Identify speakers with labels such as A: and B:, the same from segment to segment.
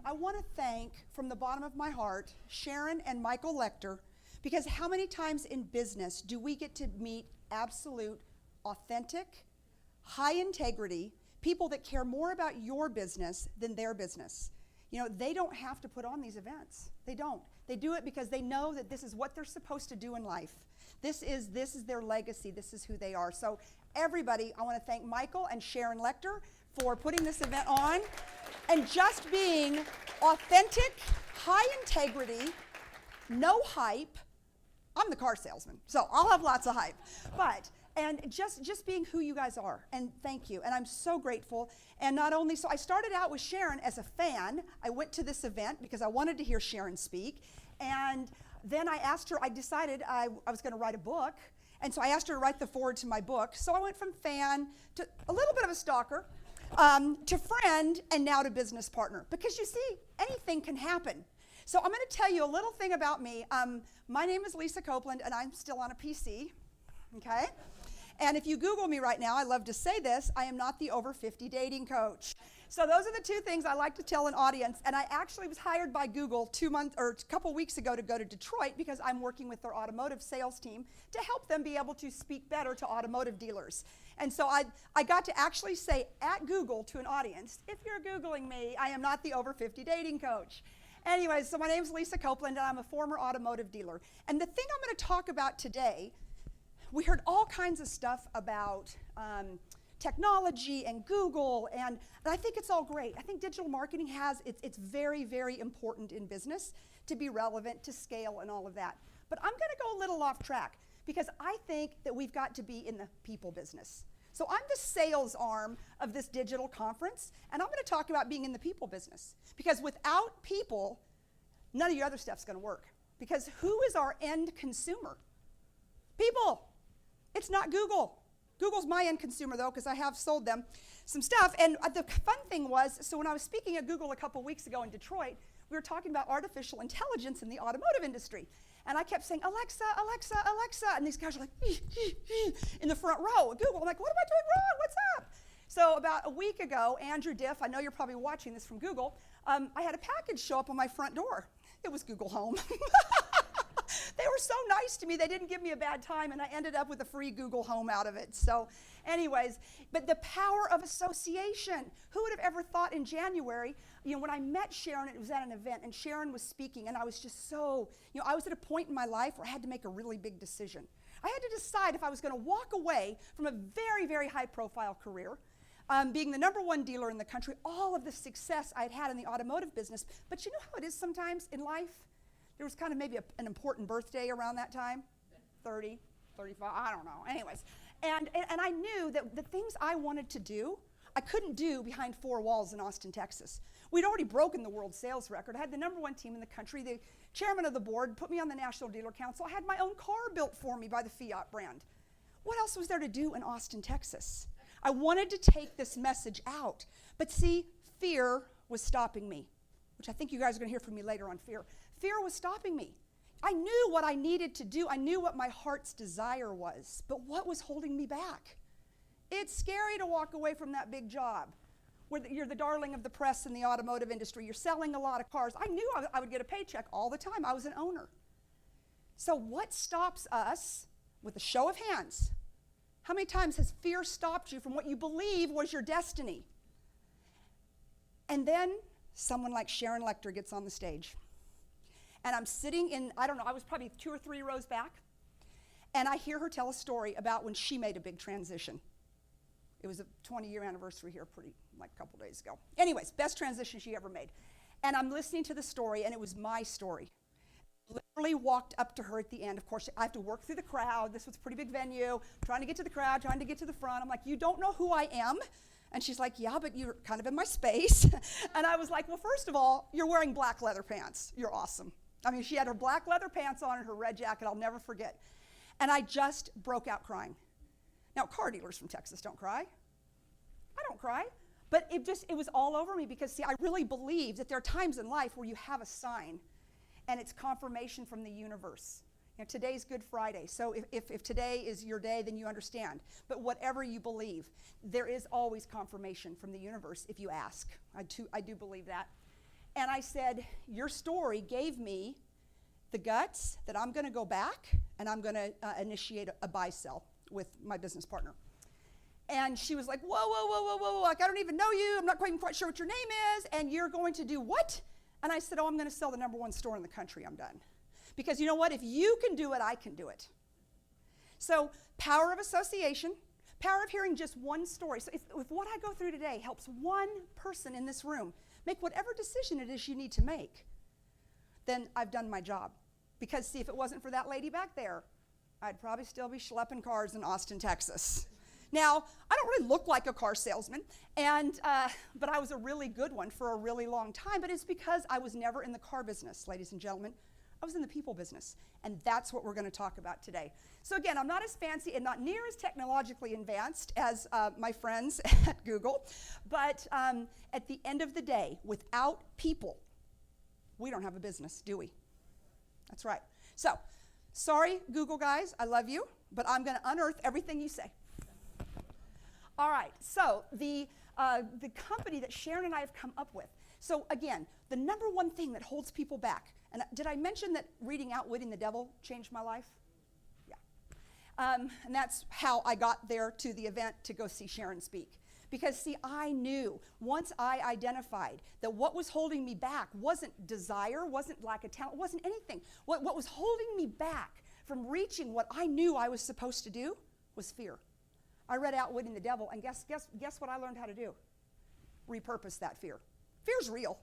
A: I want to thank, from the bottom of my heart, Sharon and Michael Lecter, because how many times in business do we get to meet absolute, authentic, high integrity people that care more about your business than their business? You know, they don't have to put on these events. They don't. They do it because they know that this is what they're supposed to do in life. This is their legacy. This is who they are. So everybody, I want to thank Michael and Sharon Lecter for putting this event on and just being authentic, high integrity, no hype. I'm the car salesman, so I'll have lots of hype. And just being who you guys are, and thank you. And I'm so grateful. And not only, so I started out with Sharon as a fan. I went to this event because I wanted to hear Sharon speak. And then I asked her, I decided I was going to write a book. And so I asked her to write the foreword to my book. So I went from fan to a little bit of a stalker, to friend, and now to business partner. Because you see, anything can happen. So I'm going to tell you a little thing about me. My name is Lisa Copeland, and I'm still on a PC, okay? And if you Google me right now, I love to say this, I am not the over 50 dating coach. So those are the two things I like to tell an audience. And I actually was hired by Google a couple weeks ago to go to Detroit because I'm working with their automotive sales team to help them be able to speak better to automotive dealers. And so I got to actually say at Google to an audience, if you're Googling me, I am not the over 50 dating coach. Anyways, so my name's Lisa Copeland, and I'm a former automotive dealer. And the thing I'm going to talk about today, we heard all kinds of stuff about technology and Google, and I think it's all great. I think digital marketing it's very, very important in business to be relevant, to scale, and all of that. But I'm going to go a little off track because I think that we've got to be in the people business. So I'm the sales arm of this digital conference, and I'm going to talk about being in the people business. Because without people, none of your other stuff's going to work. Because who is our end consumer? People. It's not Google. Google's my end consumer, though, because I have sold them some stuff. And the fun thing was, so when I was speaking at Google a couple weeks ago in Detroit, we were talking about artificial intelligence in the automotive industry. And I kept saying, Alexa, Alexa, Alexa. And these guys are like, in the front row at Google. I'm like, what am I doing wrong? What's up? So about a week ago, Andrew Diff, I know you're probably watching this from Google, I had a package show up on my front door. It was Google Home. They were so nice to me, they didn't give me a bad time, and I ended up with a free Google Home out of it. So anyways, but the power of association. Who would have ever thought in January, when I met Sharon, it was at an event, and Sharon was speaking, and I was just so, I was at a point in my life where I had to make a really big decision. I had to decide if I was going to walk away from a very, very high-profile career, being the #1 dealer in the country, all of the success I'd had in the automotive business. But you know how it is sometimes in life? There was kind of maybe an important birthday around that time, 30, 35, I don't know. Anyways, and I knew that the things I wanted to do, I couldn't do behind four walls in Austin, Texas. We'd already broken the world sales record. I had the #1 team in the country. The chairman of the board put me on the National Dealer Council. I had my own car built for me by the Fiat brand. What else was there to do in Austin, Texas? I wanted to take this message out. But see, fear was stopping me, which I think you guys are going to hear from me later on fear. Fear was stopping me. I knew what I needed to do. I knew what my heart's desire was. But what was holding me back? It's scary to walk away from that big job where you're the darling of the press in the automotive industry. You're selling a lot of cars. I knew I would get a paycheck all the time. I was an owner. So what stops us, with a show of hands, how many times has fear stopped you from what you believe was your destiny? And then someone like Sharon Lecter gets on the stage. And I'm sitting in, I don't know, I was probably 2 or 3 rows back, and I hear her tell a story about when she made a big transition. It was a 20-year anniversary here like a couple days ago. Anyways, best transition she ever made. And I'm listening to the story, and it was my story. I literally walked up to her at the end. Of course, I have to work through the crowd. This was a pretty big venue, trying to get to the crowd, trying to get to the front. I'm like, you don't know who I am? And she's like, yeah, but you're kind of in my space. And I was like, well, first of all, you're wearing black leather pants. You're awesome. I mean, she had her black leather pants on and her red jacket, I'll never forget. And I just broke out crying. Now, car dealers from Texas don't cry. I don't cry. But it was all over me because, see, I really believe that there are times in life where you have a sign and it's confirmation from the universe. Today's Good Friday, so if today is your day, then you understand. But whatever you believe, there is always confirmation from the universe if you ask. I do believe that. And I said, your story gave me the guts that I'm going to go back and I'm going to initiate a buy-sell with my business partner. And she was like, whoa, whoa, whoa, whoa, whoa, like, I don't even know you. I'm not quite sure what your name is. And you're going to do what? And I said, oh, I'm going to sell the #1 store in the country. I'm done. Because you know what? If you can do it, I can do it. So power of association, power of hearing just one story. So if what I go through today helps one person in this room make whatever decision it is you need to make, then I've done my job. Because see, if it wasn't for that lady back there, I'd probably still be schlepping cars in Austin, Texas. Now, I don't really look like a car salesman, but I was a really good one for a really long time, but it's because I was never in the car business, ladies and gentlemen. I was in the people business, and that's what we're going to talk about today. So again, I'm not as fancy and not near as technologically advanced as my friends at Google, but at the end of the day, without people, we don't have a business, do we? That's right. So, sorry, Google guys, I love you, but I'm going to unearth everything you say. All right, so the company that Sharon and I have come up with. So again, the #1 thing that holds people back, and did I mention that reading Outwitting the Devil changed my life? Yeah. And that's how I got there to the event to go see Sharon speak. Because see, I knew, once I identified that what was holding me back wasn't desire, wasn't lack of talent, wasn't anything. What was holding me back from reaching what I knew I was supposed to do was fear. I read Outwitting the Devil, and guess what I learned how to do? Repurpose that fear. Fear's real.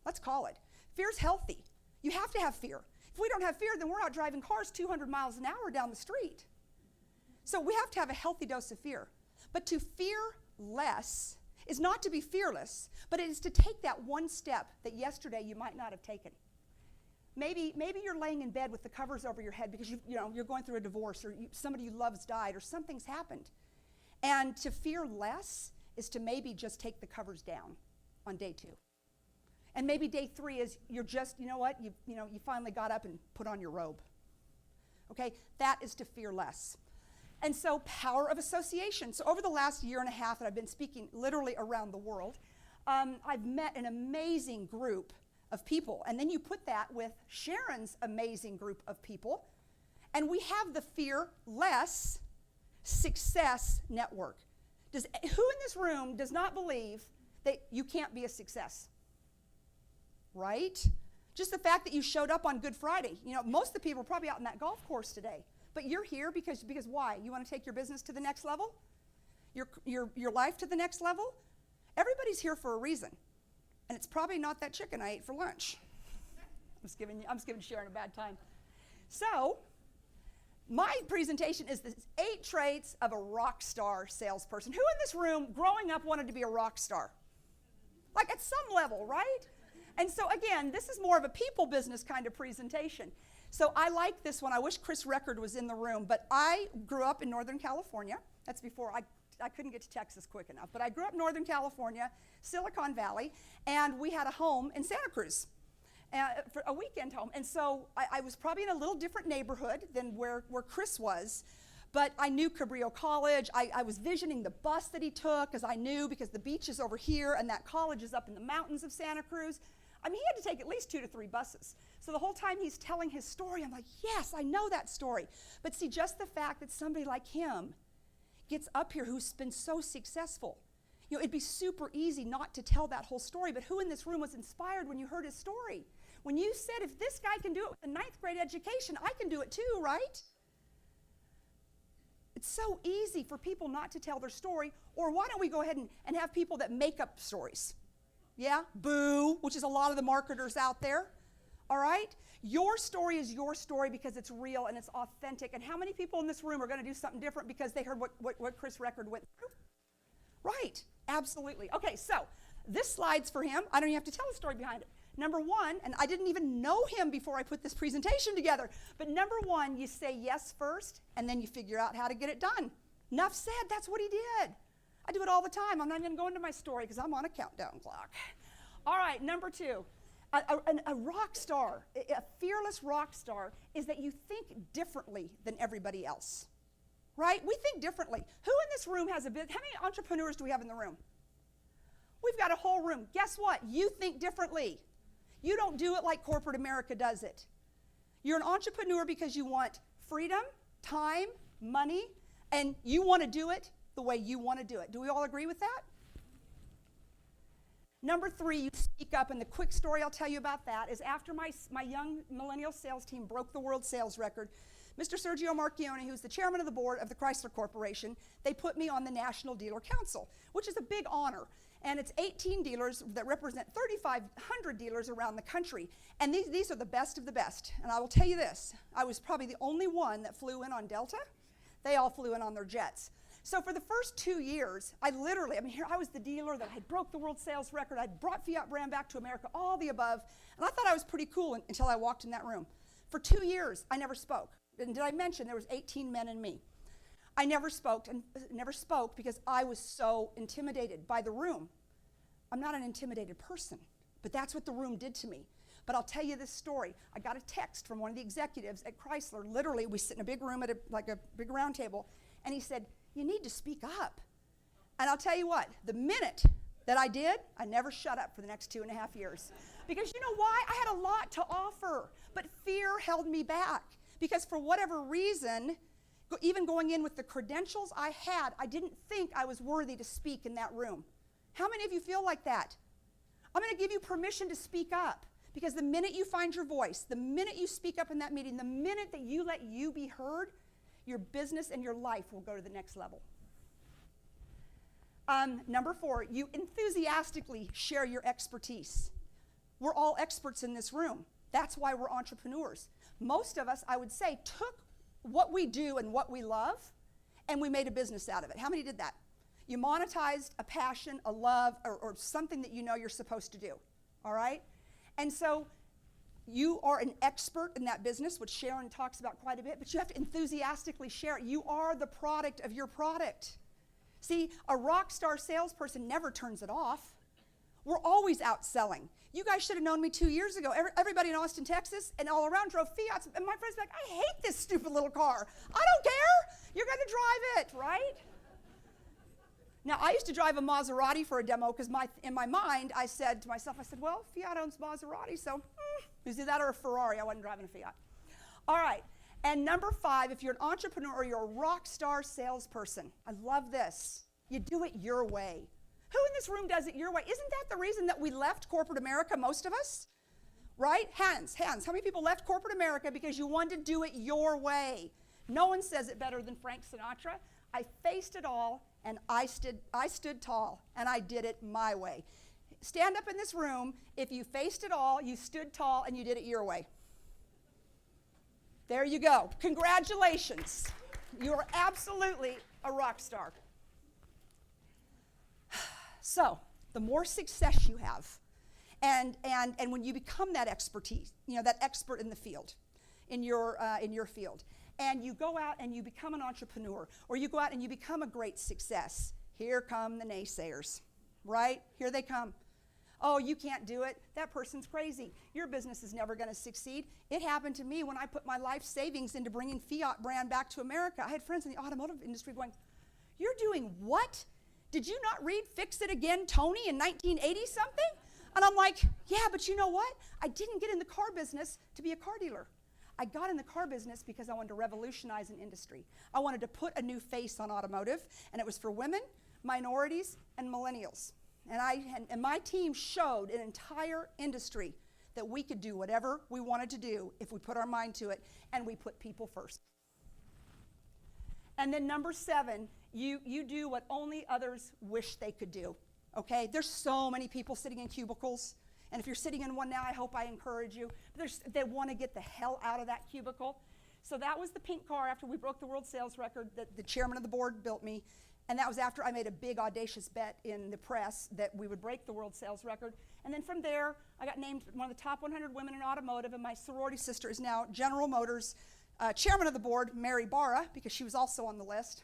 A: Let's call it. Fear's healthy. You have to have fear. If we don't have fear, then we're out driving cars 200 miles an hour down the street. So we have to have a healthy dose of fear. But to fear less is not to be fearless, but it is to take that one step that yesterday you might not have taken. Maybe you're laying in bed with the covers over your head because you're going through a divorce, or somebody you love's died, or something's happened. And to fear less is to maybe just take the covers down on day 2. And maybe day 3 is you're just, you know what, you finally got up and put on your robe. Okay, that is to fear less. And so power of association. So over the last year and a half that I've been speaking literally around the world, I've met an amazing group of people. And then you put that with Sharon's amazing group of people, and we have the Fear Less Success Network. Who in this room does not believe that you can't be a success? Right? Just the fact that you showed up on Good Friday. Most of the people are probably out in that golf course today. But you're here because why? You want to take your business to the next level? Your life to the next level? Everybody's here for a reason. And it's probably not that chicken I ate for lunch. I'm just giving Sharon a bad time. So, my presentation is the 8 traits of a rock star salesperson. Who in this room growing up wanted to be a rock star? Like at some level, right? And so again, this is more of a people business kind of presentation. So I like this one. I wish Chris Record was in the room, but I grew up in Northern California. That's before I couldn't get to Texas quick enough, but I grew up in Northern California, Silicon Valley, and we had a home in Santa Cruz. For a weekend home. And so I was probably in a little different neighborhood than where Chris was, but I knew Cabrillo College. I was visioning the bus that he took, because I knew, because the beach is over here and that college is up in the mountains of Santa Cruz. I mean, he had to take at least 2 to 3 buses. So the whole time he's telling his story, I'm like, yes, I know that story. But see, just the fact that somebody like him gets up here who's been so successful, it'd be super easy not to tell that whole story, but who in this room was inspired when you heard his story? When you said, if this guy can do it with a 9th grade education, I can do it too, right? It's so easy for people not to tell their story, or why don't we go ahead and have people that make up stories? Yeah, boo, which is a lot of the marketers out there, all right? Your story is your story because it's real and it's authentic, and how many people in this room are going to do something different because they heard what Chris Record went through? Right, absolutely. Okay, so this slide's for him. I don't even have to tell the story behind it. #1, and I didn't even know him before I put this presentation together, but #1, you say yes first, and then you figure out how to get it done. Enough said, that's what he did. I do it all the time. I'm not even going to go into my story because I'm on a countdown clock. All right, #2, a rock star, a fearless rock star is that you think differently than everybody else, right? We think differently. Who in this room has a business? How many entrepreneurs do we have in the room? We've got a whole room. Guess what? You think differently. You don't do it like corporate America does it. You're an entrepreneur because you want freedom, time, money, and you want to do it the way you want to do it. Do we all agree with that? Number 3, you speak up, and the quick story I'll tell you about that is after my young millennial sales team broke the world sales record, Mr. Sergio Marchione, who's the chairman of the board of the Chrysler Corporation, they put me on the National Dealer Council, which is a big honor. And it's 18 dealers that represent 3,500 dealers around the country. And these are the best of the best. And I will tell you this, I was probably the only one that flew in on Delta. They all flew in on their jets. So for the first 2 years, I was the dealer that had broke the world sales record. I'd brought Fiat brand back to America, all the above. And I thought I was pretty cool until I walked in that room. For 2 years, I never spoke. And did I mention there was 18 men and me? I never spoke because I was so intimidated by the room. I'm not an intimidated person, but that's what the room did to me. But I'll tell you this story. I got a text from one of the executives at Chrysler. Literally, we sit in a big room at a big round table, and he said, "You need to speak up." And I'll tell you what, the minute that I did, I never shut up for the next 2.5 years. Because you know why? I had a lot to offer, but fear held me back. Because for whatever reason, even going in with the credentials I had, I didn't think I was worthy to speak in that room. How many of you feel like that? I'm going to give you permission to speak up, because the minute you find your voice, the minute you speak up in that meeting, the minute that you let you be heard, your business and your life will go to the next level. Number 4, you enthusiastically share your expertise. We're all experts in this room. That's why we're entrepreneurs. Most of us, I would say, took what we do and what we love, and we made a business out of it. How many did that? You monetized a passion, a love, or something that you know you're supposed to do, all right? And so you are an expert in that business, which Sharon talks about quite a bit, but you have to enthusiastically share it. You are the product of your product. See, a rock star salesperson never turns it off. We're always out selling. You guys should have known me 2 years ago. Everybody in Austin, Texas, and all around drove Fiats, and my friends were like, "I hate this stupid little car. I don't care. You're going to drive it," right? Now, I used to drive a Maserati for a demo because in my mind, I said to myself, well, Fiat owns Maserati, so is it that or a Ferrari? I wasn't driving a Fiat. All right. And number 5, if you're an entrepreneur or you're a rock star salesperson, I love this. You do it your way. Who in this room does it your way? Isn't that the reason that we left corporate America, most of us? Right? Hands. How many people left corporate America because you wanted to do it your way? No one says it better than Frank Sinatra. I faced it all, and I stood tall, and I did it my way. Stand up in this room if you faced it all, you stood tall, and you did it your way. There you go. Congratulations. You are absolutely a rock star. So, the more success you have, and when you become that expertise, that expert in the field, in your field, and you go out and you become an entrepreneur, or you go out and you become a great success, here come the naysayers, right? Here they come. Oh, you can't do it. That person's crazy. Your business is never going to succeed. It happened to me when I put my life savings into bringing Fiat brand back to America. I had friends in the automotive industry going, "You're doing what? Did you not read Fix It Again, Tony, in 1980 something?" And I'm like, yeah, but you know what? I didn't get in the car business to be a car dealer. I got in the car business because I wanted to revolutionize an industry. I wanted to put a new face on automotive, and it was for women, minorities, and millennials. And my team showed an entire industry that we could do whatever we wanted to do if we put our mind to it, and we put people first. And then number 7, you do what only others wish they could do, okay? There's so many people sitting in cubicles, and if you're sitting in one now, I hope I encourage you. They want to get the hell out of that cubicle. So that was the pink car after we broke the world sales record that the chairman of the board built me, and that was after I made a big audacious bet in the press that we would break the world sales record. And then from there, I got named one of the top 100 women in automotive, and my sorority sister is now General Motors chairman of the board, Mary Barra, because she was also on the list.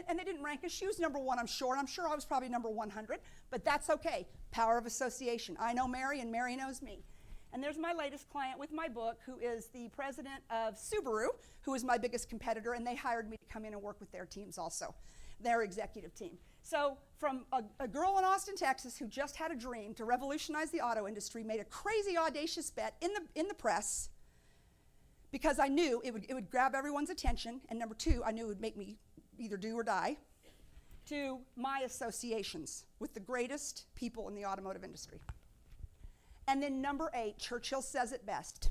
A: And they didn't rank us. She was number 1, I'm sure, and I'm sure I was probably number 100, but that's okay. Power of association. I know Mary, and Mary knows me. And there's my latest client with my book, who is the president of Subaru, who is my biggest competitor, and they hired me to come in and work with their teams also, their executive team. So from a girl in Austin, Texas, who just had a dream to revolutionize the auto industry, made a crazy, audacious bet in the press because I knew it would grab everyone's attention, and number two, I knew it would make me either do or die, to my associations with the greatest people in the automotive industry. And then number 8, Churchill says it best,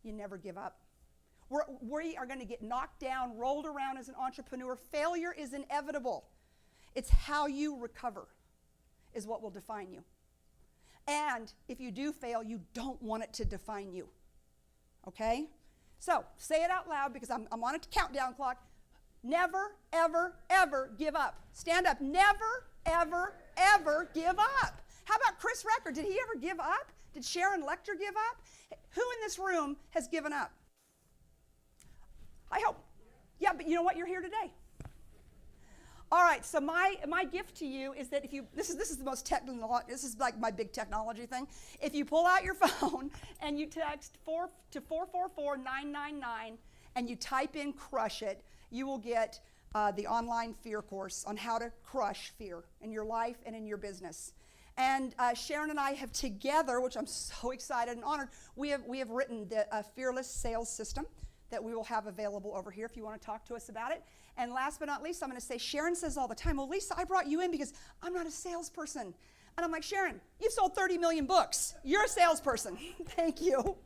A: you never give up. We are going to get knocked down, rolled around as an entrepreneur. Failure is inevitable. It's how you recover is what will define you. And if you do fail, you don't want it to define you. Okay? So say it out loud because I'm on a countdown clock. Never, ever, ever give up. Stand up. Never, ever, ever give up. How about Chris Recker? Did he ever give up? Did Sharon Lecter give up? Who in this room has given up? I hope. Yeah, but you know what? You're here today. All right, so my gift to you is that if you, this is the most technical, this is like my big technology thing. If you pull out your phone and you text 444-999 and you type in crush it, you will get the online fear course on how to crush fear in your life and in your business. And Sharon and I have together, which I'm so excited and honored, we have written the Fearless Sales System that we will have available over here if you want to talk to us about it. And last but not least, I'm going to say, Sharon says all the time, well, Lisa, I brought you in because I'm not a salesperson. And I'm like, Sharon, you've sold 30 million books. You're a salesperson. Thank you.